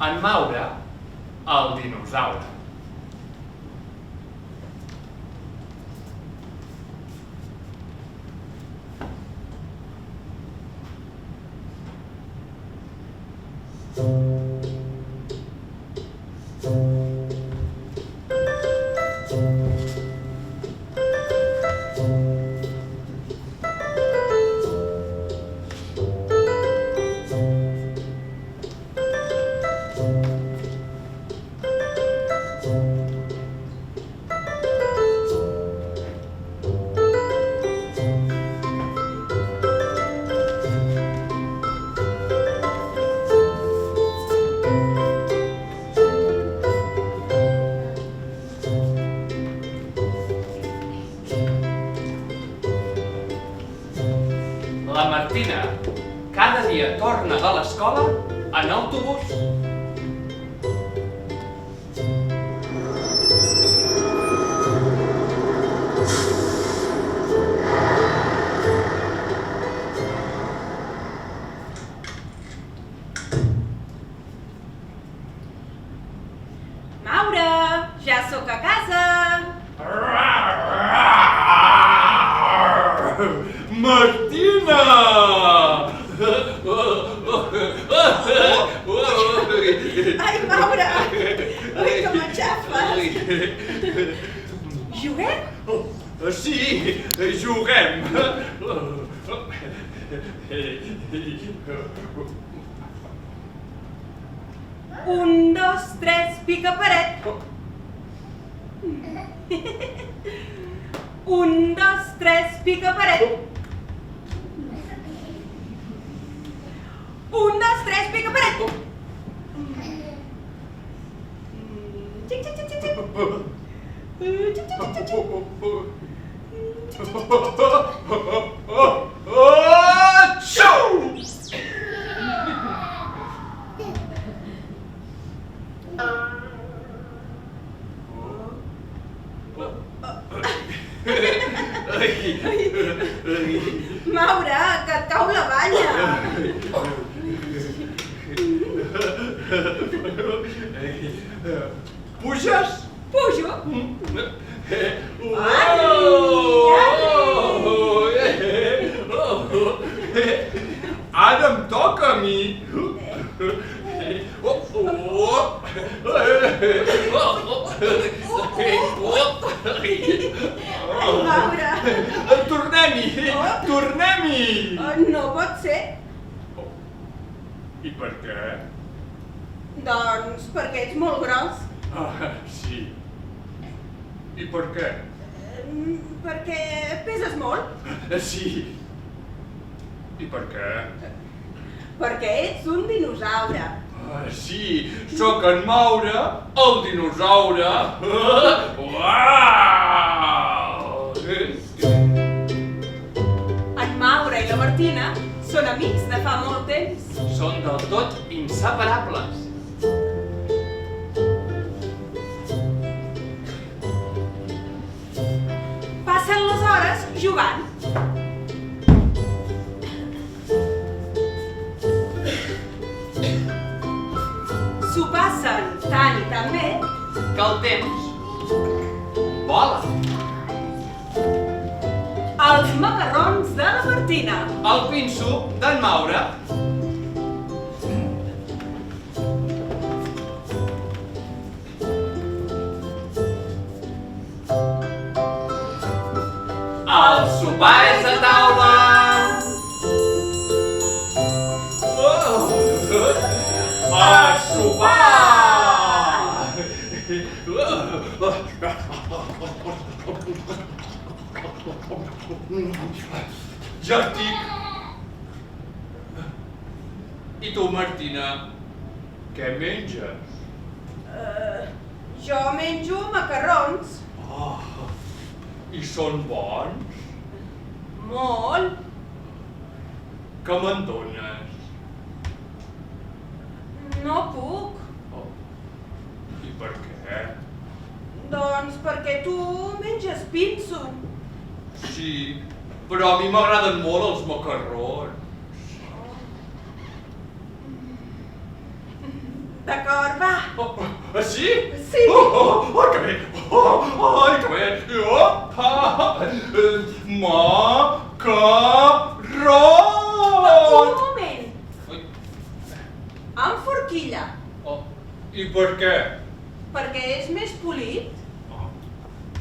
En Maure, el dinosaure. La Martina cada dia torna de l'escola en autobús. Maure, ja sóc a casa. Martina! Ai, Maure! Ui, que m'enxafes! Juguem? Sí, juguem. Un, dos, tres, pica paret. Un, dos, tres, pica paret. Un, dos, tres, pica paret. Xic, xic, xic, xic, xic. Xic, xic, xic, xic, xic. Maure, que et cau la banya. Puges? Pujo. Ara em toca a mi. Ai, Maure. Tornem-hi, tornem-hi. No pot ser. I per què? Doncs perquè ets molt gros. Sí. I per què? Perquè peses molt. Sí. I per què? Perquè ets un dinosaure. Sí, sóc en Maure, el dinosaure. En Maure i la Martina són amics de fa molt temps. Són del tot inseparables. Passen les hores jugant. S'ho passen tant i tan bé Que el temps vola. els macarrons de la Martina. El pinso d'en Maure. El sopar és a taula. A sopar! Ja estic. I tu, Martina, què menges? Jo menjo macarrons. I són bons? Molt. Que me'n dones? No puc. I per què? Doncs perquè tu menges pinso. Sí, però a mi m'agraden molt els macarrons. D'acord, va. Sí? Sí. Ai, que bé! Ai, que bé! Opa! Macarrons! Un moment. Amb forquilla. I per què? Perquè és més polit.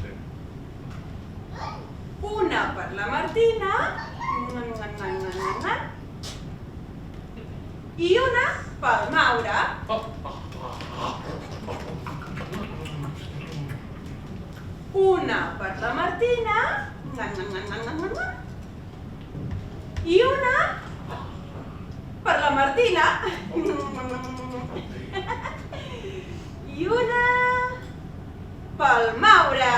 Sí. Una per la Martina. I una pel Maure. Una per la Martina. I una per la Martina. I una pel Maure.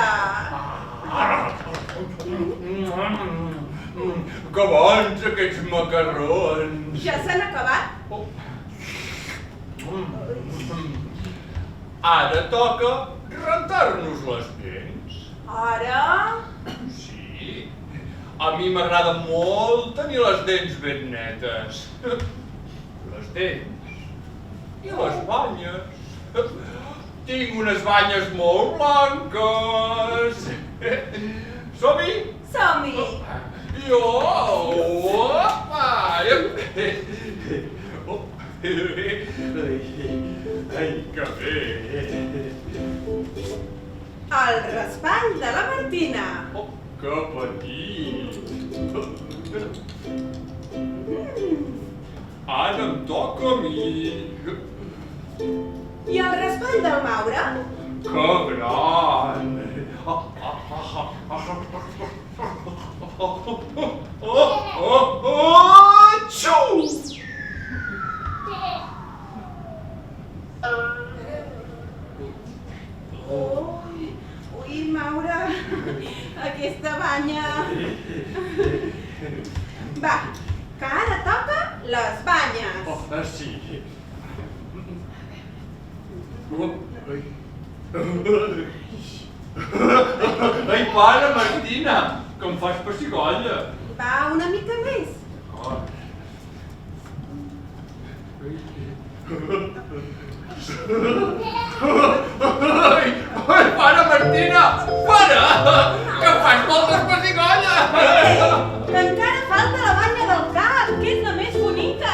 Que bons aquests macarrons! Ja s'han acabat? Ara toca rentar-nos les dents. Ara? Sí. A mi m'agrada molt tenir les dents ben netes. Les dents i les banyes. Tinc unes banyes molt blanques. Som-hi? Som-hi! Jo! Opa! Ai, que bé! El raspall de la Martina. Oh, que petit! Ara em toca a mi. I el raspall del Maure? Que gran! Xou! Ui, Maure, aquesta banya. Va, que ara toca les banyes. Sí. Ai, para, Martina, que em fas pessigolla. Va, una mica més. Ai, para, Martina, para, que em fas moltes pessigolles. Que encara falta la banya del cap, que és la més bonica.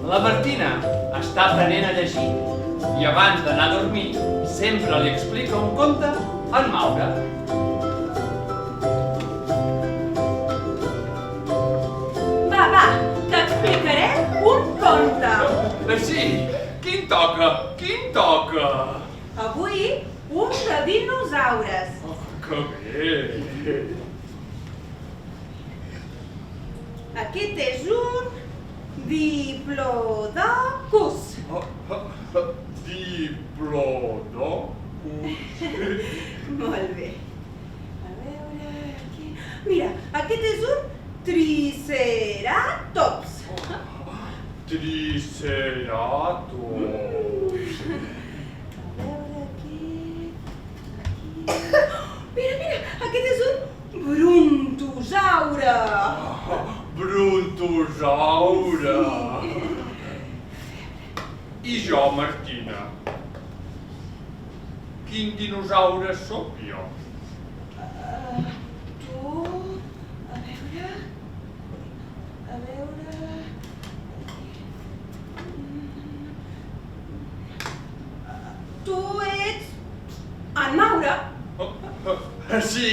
La Martina està aprenent a llegir i abans d'anar a dormir sempre li explica un conte al Maure. Va, t'explicaré un conte. Sí, quin toca? Quin toca? Avui, un de dinosaures. Que bé! Aquest és un diplodocus. Diplodocus. Molt bé. A veure aquí... Mira, aquest és un triceratops. Triceratops. A veure aquí... Mira, aquest és un brontosaure. Brontosaure. I jo, Martina, quin dinosaure sóc jo? Tu... A veure... Tu ets... en Maure. Sí,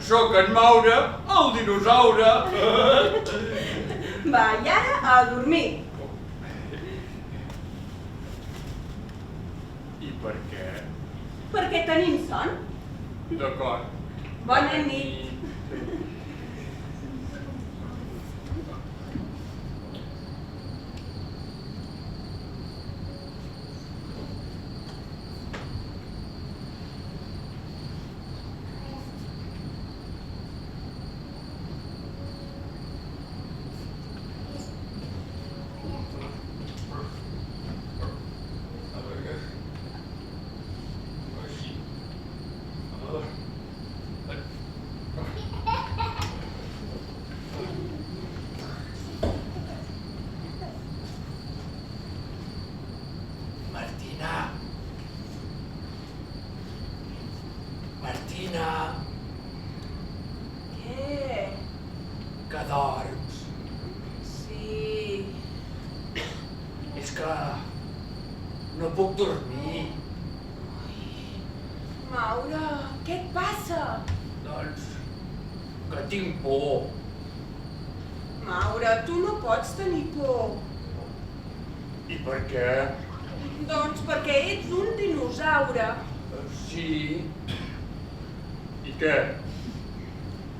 sóc en Maure, el dinosaure. Va, i ara a dormir. I per què? Perquè tenim son. D'acord. Bona nit. Que dorms. Sí. És que no puc dormir. Maura, què et passa? Doncs que tinc por. Maura, tu no pots tenir por. I per què? Doncs perquè ets un dinosaure. Sí. I què?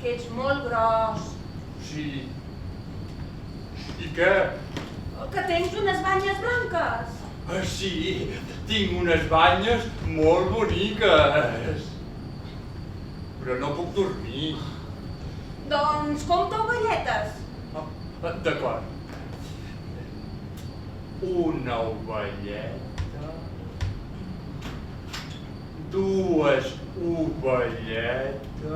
Que ets molt gros. Sí. I què? Que tens unes banyes blanques. Sí, tinc unes banyes molt boniques. Però no puc dormir. Doncs compta ovelletes. D'acord. Una ovelleta, dues ovelletes,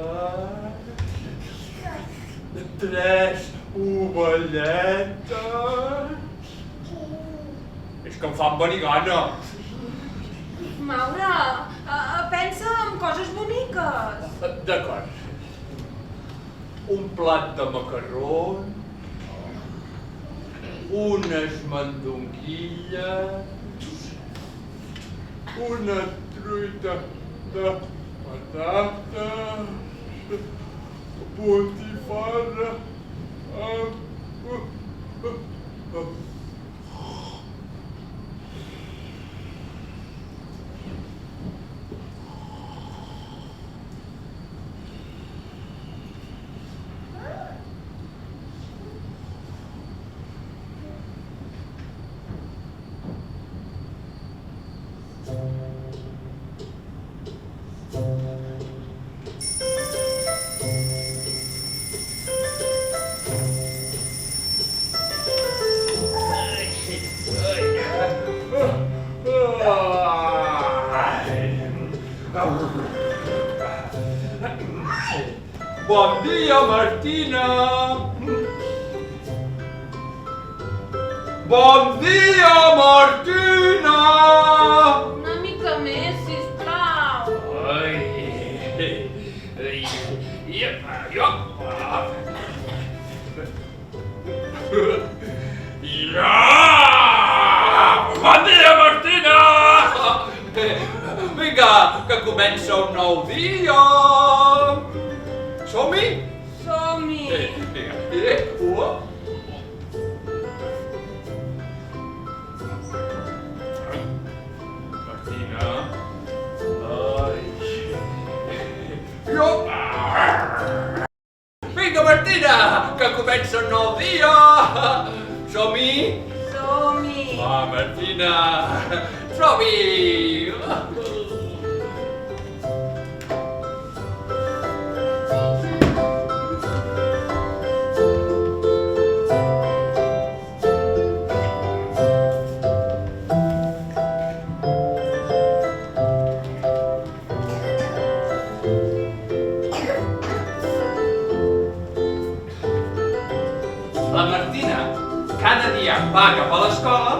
tres ovelletes. És que em fan venir gana. Maura, pensa en coses boniques. D'acord. Un plat de macarrons, unes mandonguilles, una truita de patata, botifarra amb... Bon dia, Martina! Bon dia, Martina! Una mica més, sisplau. Bon dia, Martina! Vinga, que comença un nou dia! Som-hi? Som-hi. Vinga. Martina. Vinga, Martina, que comença un nou dia! Som-hi? Som-hi. Va, Martina, som-hi! La Martina cada dia va cap a l'escola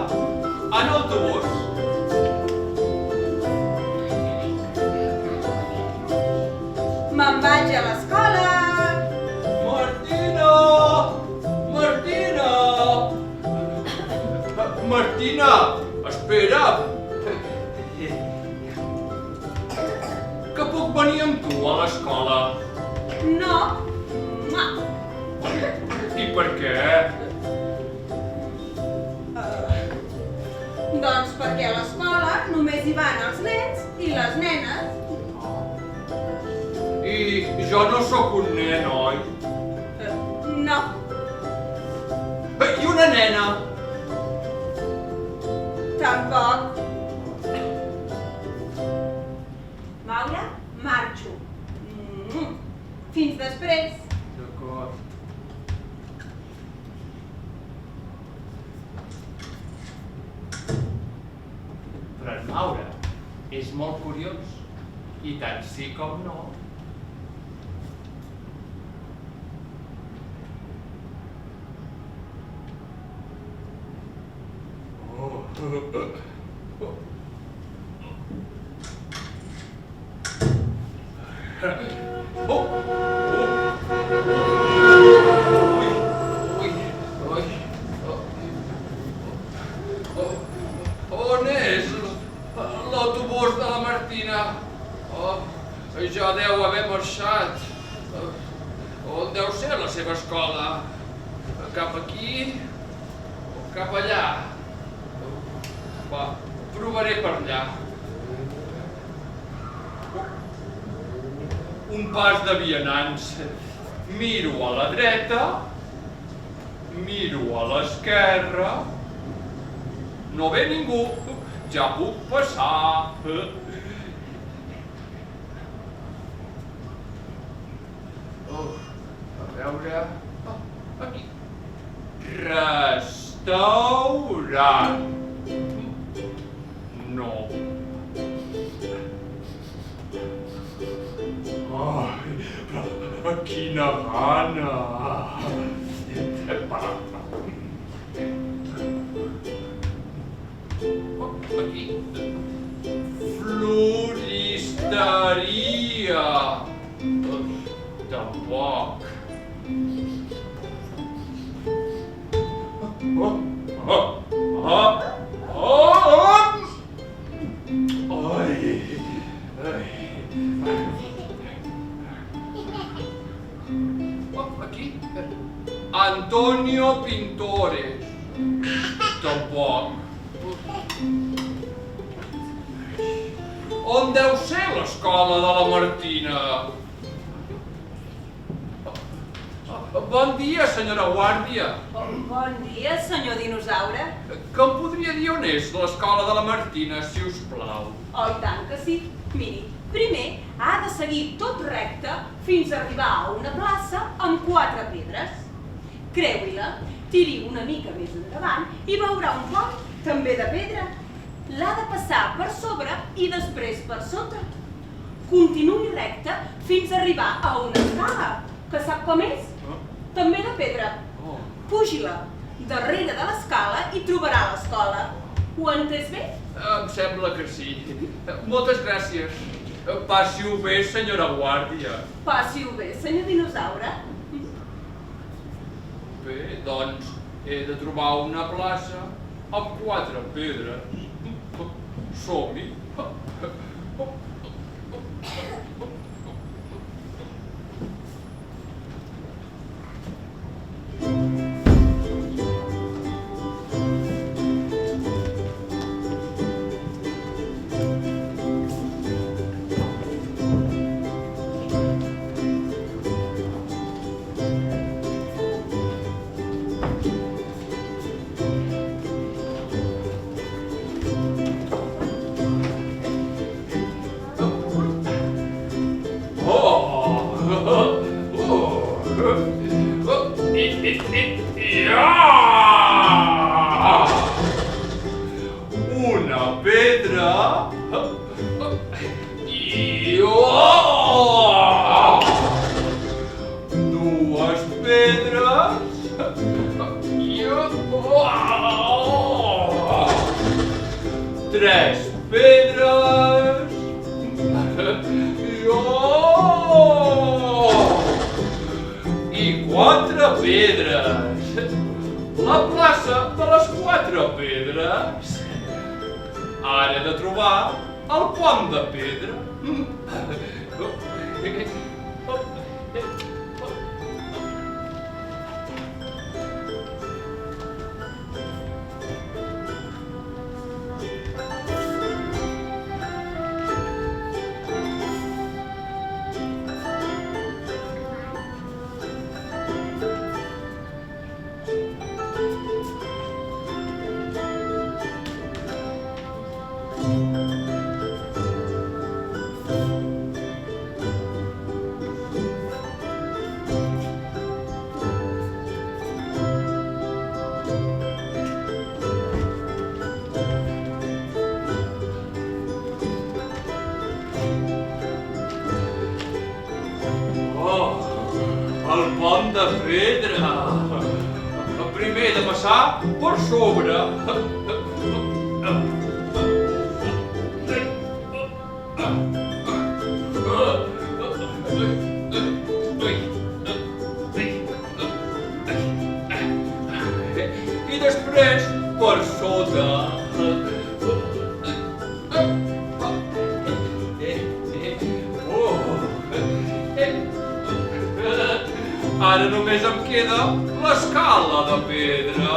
en autobús. Me'n vaig a l'escola. Martina! Martina! Martina, espera't! Que puc venir amb tu a l'escola? No. Mua. I per què? Doncs perquè a l'escola només hi van els nens i les nenes. I jo no sóc un nen, oi? No. I una nena? Tampoc. Maura, marxo. Fins després. D'acord. Però en Maura és molt curiós, i tant sí com no. Oh! cap aquí o cap allà. Va, provaré per allà. Un pas de vianants. Miro a la dreta, miro a l'esquerra. No ve ningú, ja puc passar. A veure... aquí. Restaurant. No. Ai, però quina gana. Aquí. Floristeria. Tampoc. Aquí. Antonio Pintores. Tampoc. On deu ser l'escola de la Martina? Bon dia, senyora Guàrdia. Bon dia, senyor dinosaure. Que em podria dir on és l'escola de la Martina, si us plau? Oh, i tant que sí. Miri, primer ha de seguir tot recte fins a arribar a una plaça amb 4 pedres. Creui-la, tiri una mica més endavant i veurà un pont també de pedra. L'ha de passar per sobre i després per sota. Continuï recte fins a arribar a una escala, que sap com és? També de pedra. Pugi-la darrere de l'escala i trobarà l'escola. Ho ha entès bé? Em sembla que sí. Moltes gràcies. Passi-ho bé, senyora Guàrdia. Passi-ho bé, senyor dinosaure. Bé, doncs, he de trobar una plaça amb 4 pedres. Som-hi. Una pedra i dues pedres i 3 pedres i 4 pedres. La plaça de les 4 pedres. Ara he de trobar el pont de pedra. El pont de pedra. Primer he de passar per sobre. I després per sota. Ara només em queda l'escala de pedra.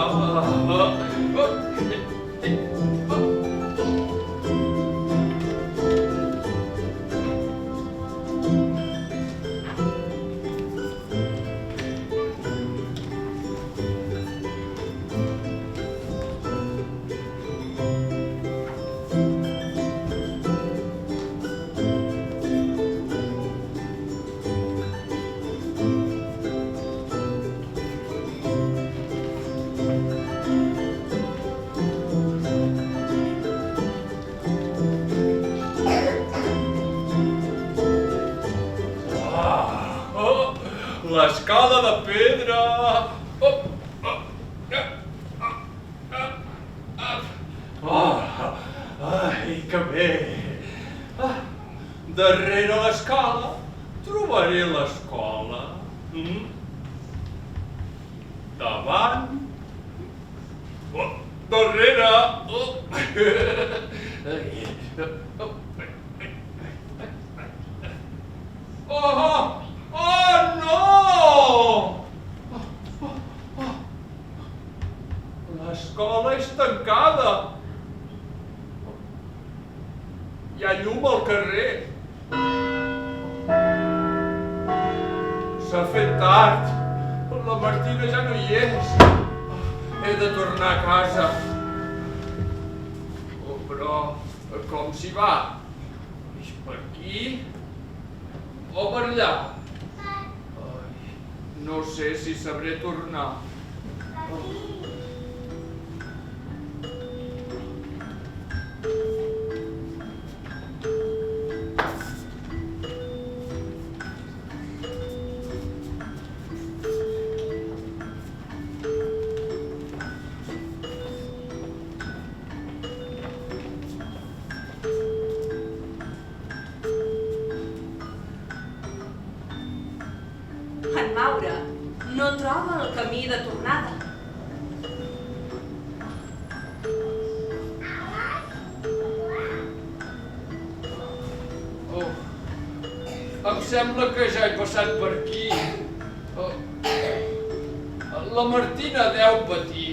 L'escala de pedra. Ai, que bé. Darrere l'escala trobaré l'escola. Davant. Darrere. Oh, no! L'escola és tancada. Hi ha llum al carrer. S'ha fet tard. La Martina ja no hi és. He de tornar a casa. Però com s'hi va? Per aquí? O per allà? No sé si sabré tornar. En Maura no troba el camí de tornada. Em sembla que ja he passat per aquí. La Martina deu patir.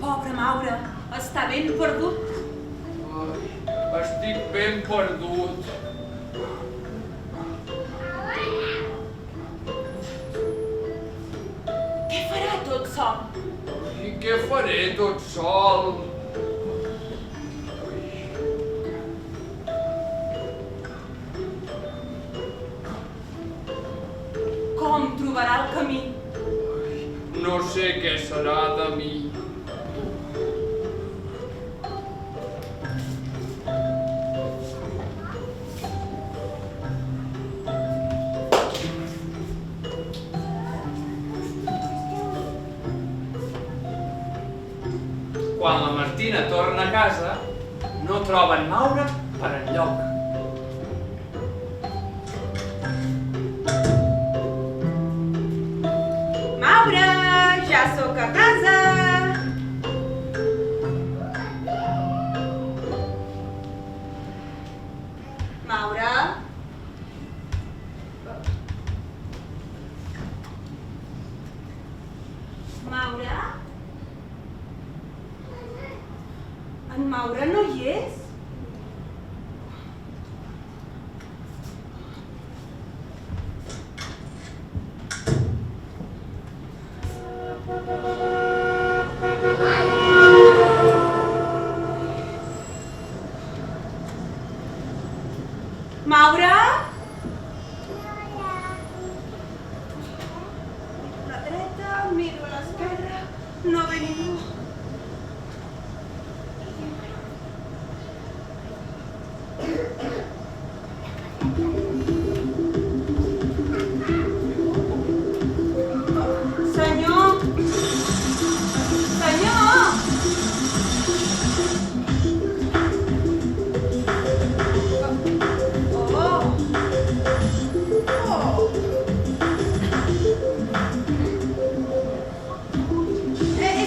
Pobre Maura, està ben perdut. Estic ben perdut. Què farà tot sol? I què faré tot sol? Com trobarà el camí? No sé què serà de mi. Quan la Martina torna a casa, no troba en Maura per enlloc. Maura, ja sóc a casa! Maura? Maura? En Maura no hi és? Maura? Miro a la dreta, miro a l'esquerra, no ve ningú. Senyor! Senyor! Oh! Oh!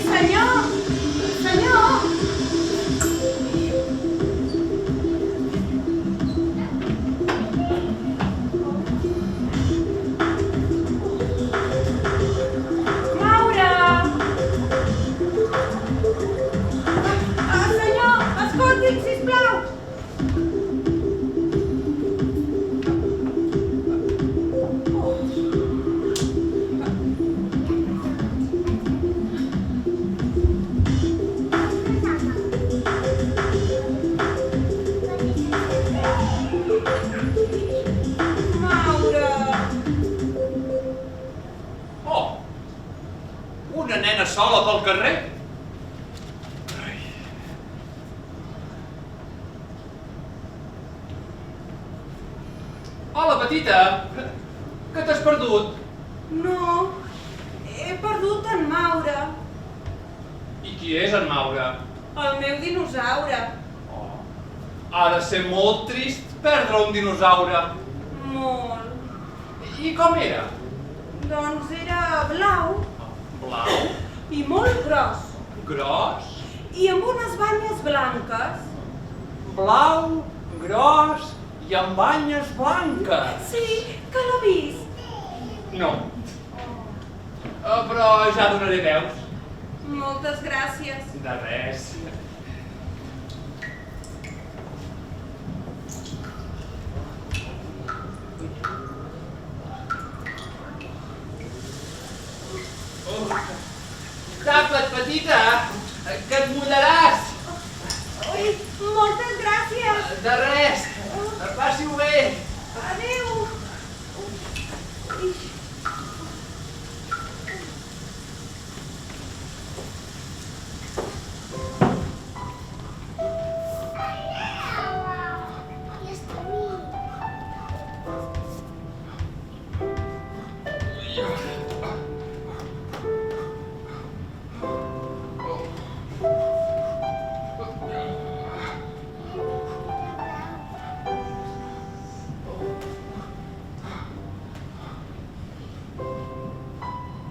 Senyor! Senyor! sola pel carrer. Hola, petita. Que t'has perdut? No, he perdut en Maure, I qui és en Maure? el meu dinosaure. Oh. Ha de ser molt trist perdre un dinosaure. Molt. I com era? Doncs era blau Blau? i molt gros Gros? i amb unes banyes blanques. Blau, gros i amb banyes blanques. Sí, que l'ha vist. No. Però ja donaré veus. Moltes gràcies. De res. Tapa't, petita, que et mullaràs. Ui, moltes gràcies. De res. Passi-ho bé. Adéu. Ui.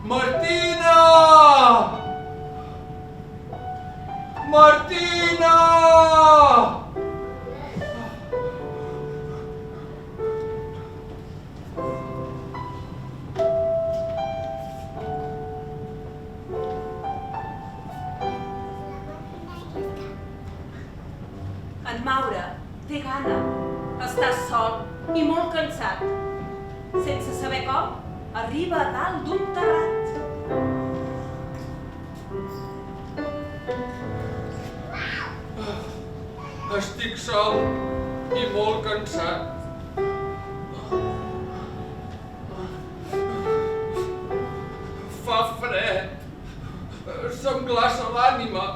Martina! Martina! En Maure té gana. Està sol i molt cansat. Sense saber com, arriba a dalt d'un terrat. Estic sol i molt cansat. Fa fred. Se'm glaça l'ànima.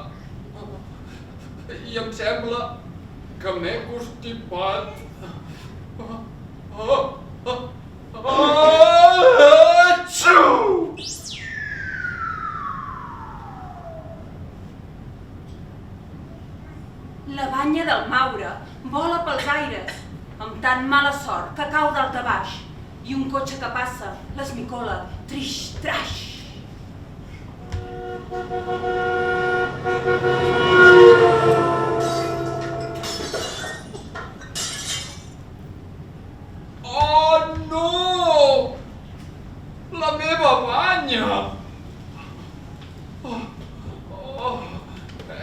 I em sembla que m'he constipat. Atxu! La banya del Maure vola pels aires, amb tan mala sort que cau dalt a baix, i un cotxe que passa l'esmicola, trix-traix. Oh, no! La meva banya!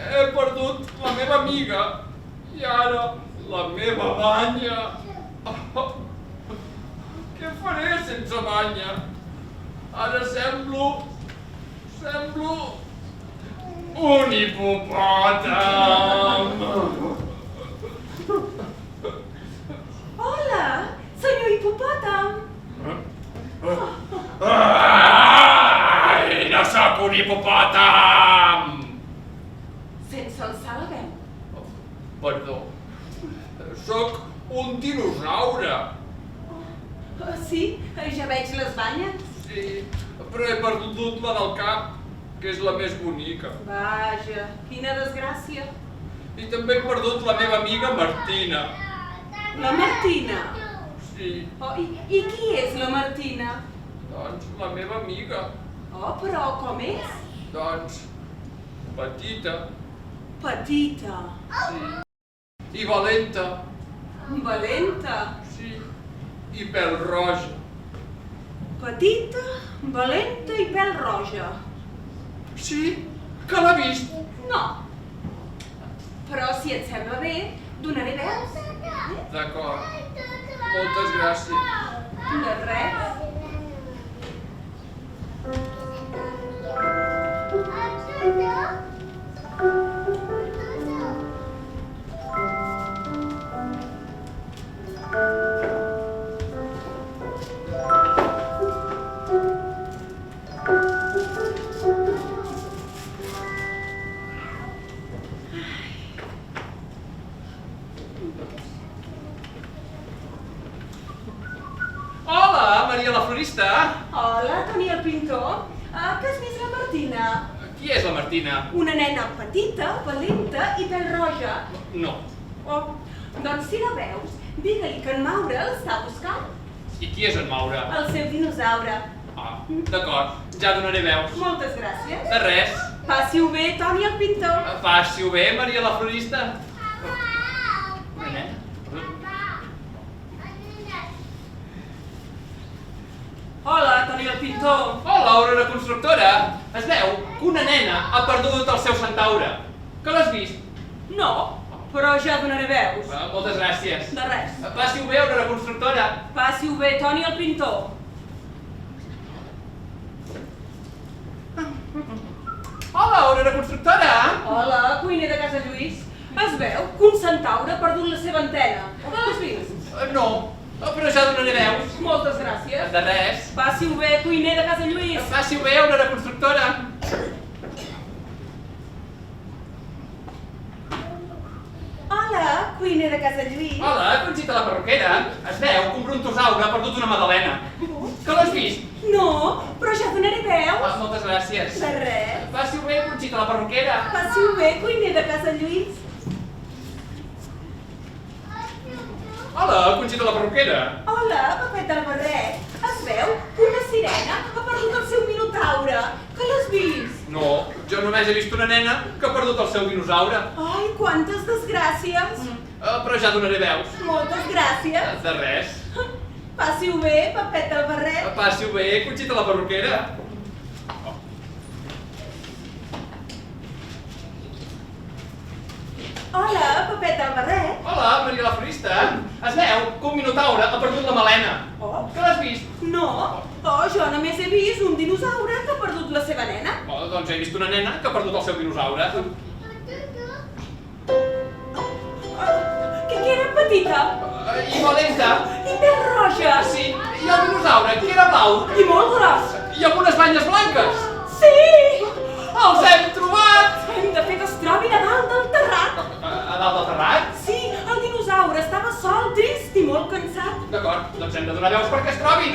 He perdut la meva amiga i ara la meva banya. Què faré sense banya? Ara semblo un hipopòtam. Hola, senyor hipopòtam. Ai, no sóc un hipopòtam! Sense alçar la veu. Perdó, sóc un dinosaure. Sí, ja veig les banyes. Sí, però he perdut la del cap, que és la més bonica. Vaja, quina desgràcia. I també he perdut la meva amiga Martina. La Martina. Sí, Oh, i qui és la Martina? doncs la meva amiga. Oh, però com és? Doncs petita, Petita. sí, i valenta, Valenta. sí, i pèl roja. Petita, valenta i pèl roja. Sí, que l'ha vist. No. Però si et sembla bé, donaré veus. D'acord, moltes gràcies. De res. Hola, Maria la florista. Hola, Toni el pintor. Que has vist la Martina? Qui és la Martina? Una nena petita, valenta i pèl roja. No. Oh, doncs si la veus, digue-li que en Maure l'està buscant. I qui és en Maure? El seu dinosaure. Ah, d'acord, ja donaré veus. Moltes gràcies. De res. Passi-ho bé, Toni el pintor. Faci-ho bé, Maria la florista. Una nena? Hola, Toni el pintor. Hola, Aurora constructora. Es veu que una nena ha perdut el seu centaure. Que l'has vist? No, però ja donaré veus. Moltes gràcies. De res. Passi-ho bé, Aurora constructora. Passi-ho bé, Toni el pintor. Hola, Aurora constructora. Hola, cuiner de casa Lluís. Es veu que un centaure ha perdut la seva antena. L'has vist? No, però ja donaré veus. Moltes gràcies. De res. Passi-ho bé, cuiner de casa Lluís. Passi-ho bé, Aurora constructora. Hola, cuiner de casa Lluís. Hola, Conxita la perruquera. Es veu que un brontosaure ha perdut una magdalena. Que l'has vist? No, però ja donaré veus. Moltes gràcies. De res. Passi-ho bé, Conxita la perruquera. Passi-ho bé, cuiner de casa Lluís. Hola, Conxita la perruquera. Hola, Papet del Barret. Es veu que una sirena ha perdut el seu minotaure. Que l'has vist? No, jo només he vist una nena que ha perdut el seu dinosaure. Ai, quantes desgràcies. Però ja donaré veus. Moltes gràcies. De res. Passi-ho bé, Papet del Barret. Passi-ho bé, Conxita la perruquera. Hola, Papet del Barret. Hola, Maria la florista. Es veu que un minotaure ha perdut la melena. Oh. Que l'has vist? No, jo només he vist un dinosaure que ha perdut la seva nena. Doncs he vist una nena que ha perdut el seu dinosaure. Que era petita I valenta. i pèl roja. Sí, i el dinosaure, que era blau. I molt gros. I amb unes banyes blanques. Sí! Els hem trobat! Hem de fer que es trobin a dalt del terrat. A dalt del terrat? Sí, el dinosaure estava sol, trist i molt cansat. D'acord, doncs hem de donar veus perquè es trobin.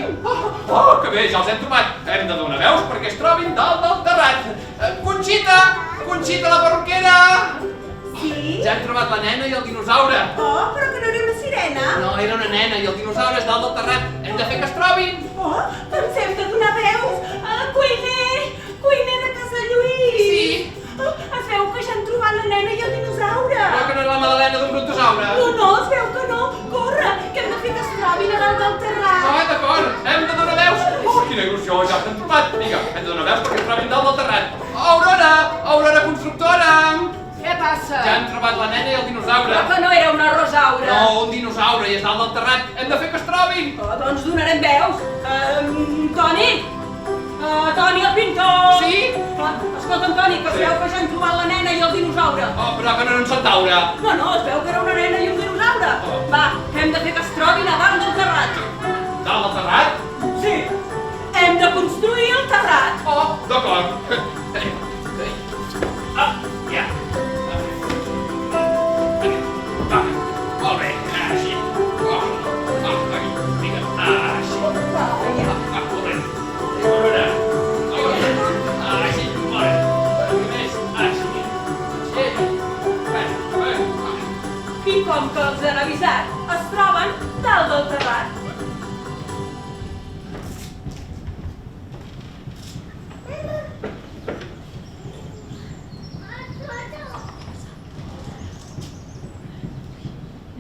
Que bé, ja els hem trobat. Hem de donar veus perquè es trobin dalt del terrat. Conxita! Conxita la perruquera! Sí? Ja hem trobat la nena i el dinosaure. Oh, però que no era una sirena. No, era una nena i el dinosaure és dalt del terrat. Hem de fer que es trobin. Oh, doncs hem de donar veus a cuiner de casa Lluís. Sí. Oh, es veu que ja han trobat la nena i el dinosaure. Però que no és la magdalena d'un brontosaure. No, es veu que no. Corre, que hem de fer que es trobin a dalt del terrat. D'acord, hem de donar veus. Quina il·lusió, ja els hem trobat. Vinga, hem de donar veus perquè es trobin dalt del terrat. Aurora constructora. Què passa? Ja hem trobat la nena i el dinosaure. Però que no era una rosaure. No, un dinosaure i és dalt del terrat. Hem de fer que es trobin. Oh, doncs donarem veus. Toni? Toni el pintor! Sí? Escolta'm, Toni, que es veu que ja han trobat la nena i el dinosaure. Però que no era un centaure. No, es veu que era una nena i un dinosaure. Va, que hem de fer que es trobin a dalt del terrat. Dalt del terrat? Sí. Hem de construir el terrat. D'acord. Ja. Molt bé, així. Vinga, així. Molt bé. Aurora. Així, molt bé. Més, així. I com que els han avisat, es troben dalt del terrat.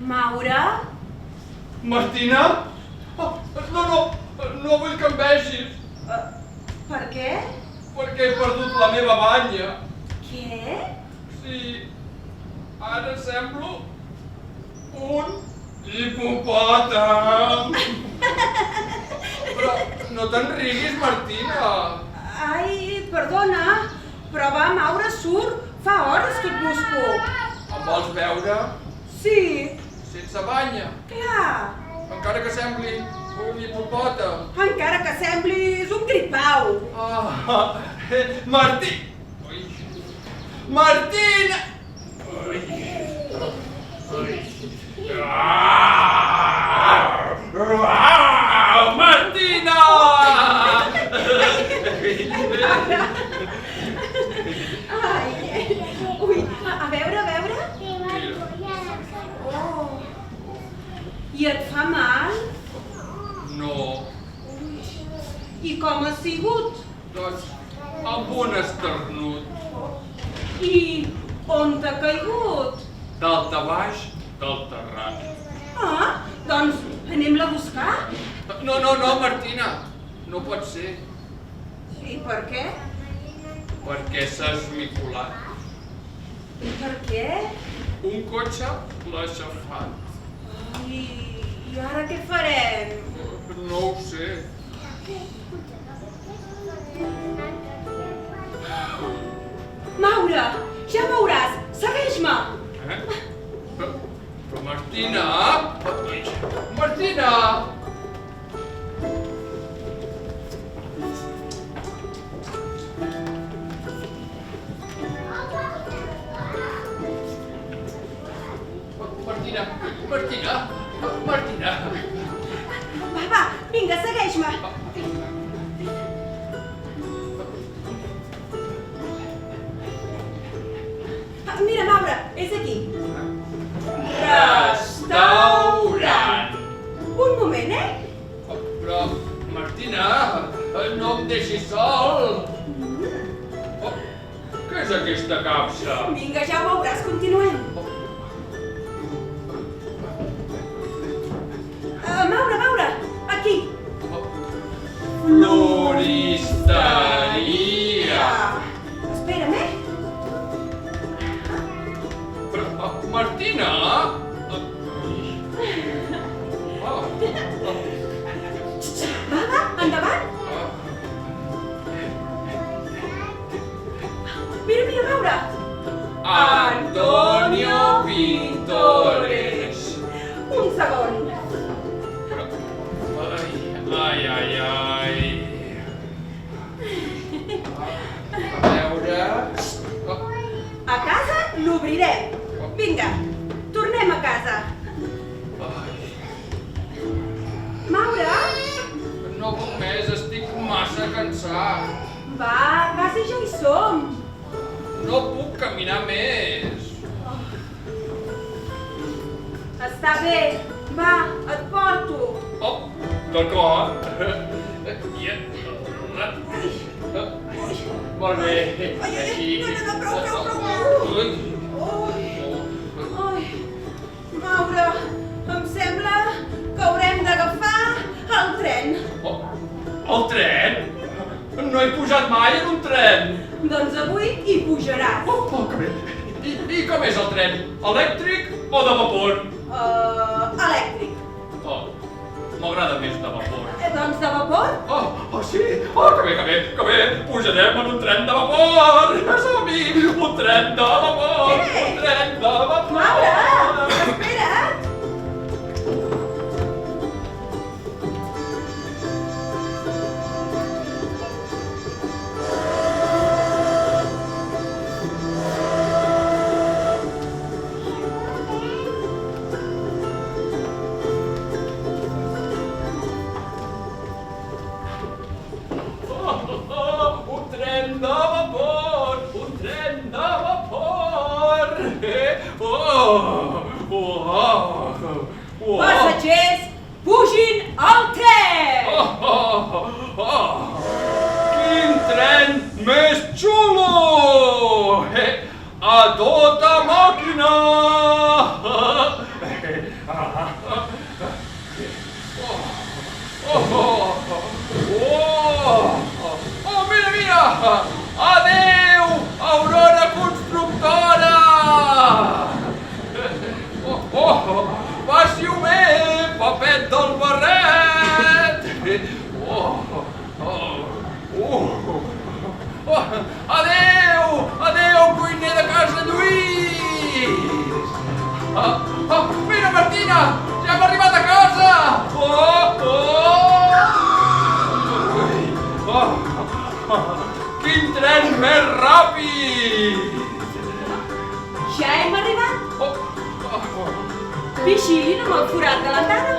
Maure? Martina? No vull que em vegis. Per què? Perquè he perdut la meva banya. Què? Sí, ara semblo un hipopòtam. Però no te'n riguis, Martina. Ai, perdona, però va, Maure, surt. Fa hores que et busco. Em vols veure? Sí, Sense banya. clar. Encara que sembli un hipopòtam. Encara que semblis un gripau. Martí! Ui. Martina! Ui. Ui. Martina! I com ha sigut? Doncs amb un esternut. I on t'ha caigut? Dalt a baix del terrat. Ah, doncs anem-la a buscar. No, Martina. No pot ser. I per què? Perquè s'ha esmicolat. I per què? Un cotxe l'ha aixafat. I ara què farem? No ho sé. Maura, ja veuràs, segueix-me. Però Martina! Martina! Martina! Va, vinga, segueix-me. Mira, Maura, és aquí. Restaurant! Un moment, Però, Martina, no em deixis sol! Què és aquesta capsa? Vinga, ja ho veuràs, continuem. Maura, aquí. Floristeria! Espera'm, Però, Martina! Va, endavant. Mira, Maura. Antonio Pintores! Un segon. Ai. A veure... A casa l'obrirem. Vinga, tornem a casa. Maura? No puc més, estic massa cansat. Va, si ja hi som. No puc caminar més. Està bé, va, et porto. D'acord. Molt bé, així. No, prou. Ai, Maura, em sembla que haurem d'agafar el tren. El tren? No he pujat mai en un tren. Doncs avui hi pujaràs. Que bé. I com és el tren? Elèctric o de vapor? Elèctric. M'agrada més de vapor. Doncs de vapor? Sí? Que bé. Pujarem en un tren de vapor. Som-hi! Un tren de vapor. Un tren de vapor. Maura, espera't. Passatgers, pugin al tren! Quin tren més xulo! A tota màquina! Mira! Adéu, Aurora Constructora! Passi-ho bé, papet del barret! Adéu, cuiner de casa Lluís! Mira, Martina, ja hem arribat a casa! Quin tren més ràpid! Ja hem arribat? Vigilin amb el forat de l'andana.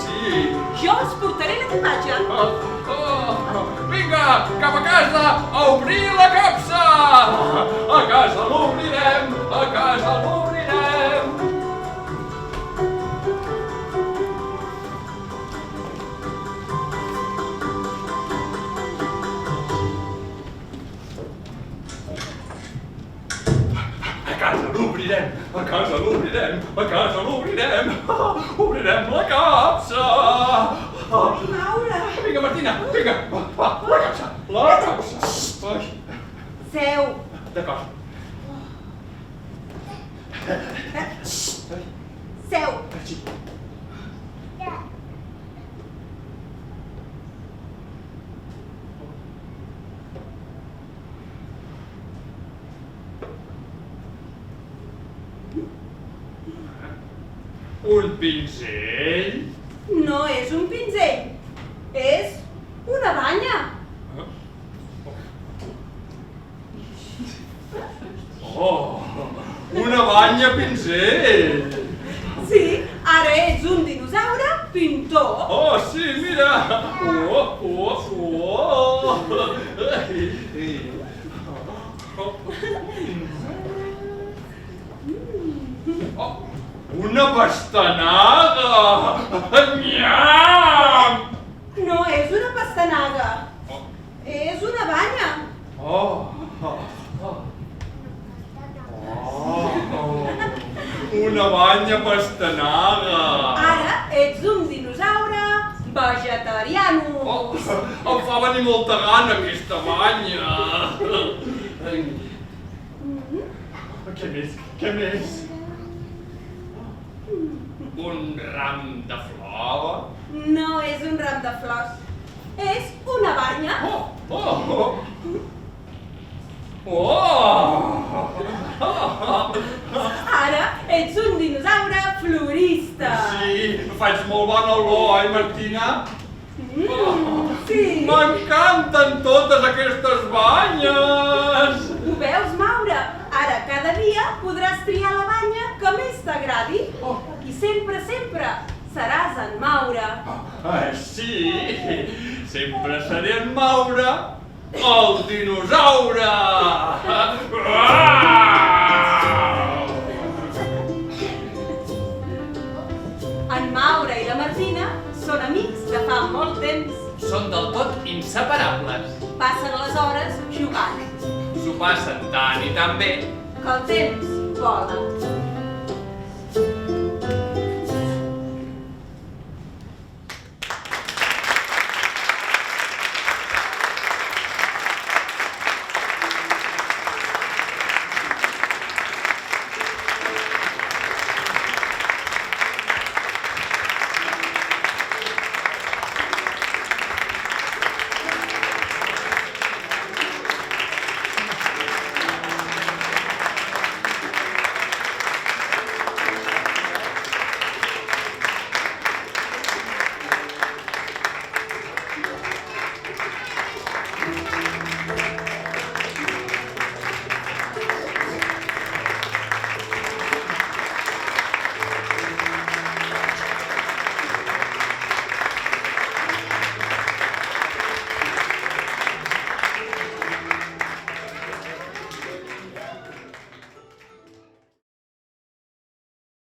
Sí! Jo els portaré l'equipatge. Vinga, cap a casa, a obrir la capsa! A casa l'obrirem! a casa l'obrirem, obrirem la capsa. Maura! Vinga, Martina, vinga, va, la capsa, la capsa. Ai, Seu! d'acord. Seu! Sí. Un pinzell? No és un pinzell, és una banya. Oh, una banya pinzell! Sí, ara ets un dinosaure pintor. Oh, sí, mira! Oh, una pastanaga! Nyam! No és una pastanaga, Oh, és una banya. Una banya pastanaga! Ara ets un dinosaure vegetariano. Oh, em fa venir molta gana aquesta banya! Què més? Què més? Un ram de flor? No és un ram de flors, és una banya. Ara ets un dinosaure florista. Sí, faig molt bona olor, oi, Martina? Sí. M'encanten totes aquestes banyes! Ho veus, Maura? Ara cada dia podràs triar la banya que més t'agradi. I sempre, sempre seràs en Maura. Sí, sempre seré en Maura, el dinosaure! En Maura i la Martina són amics de fa molt temps. Són del tot inseparables. Passen les hores jugant, S'ho passen tant i tan bé. que el temps vola.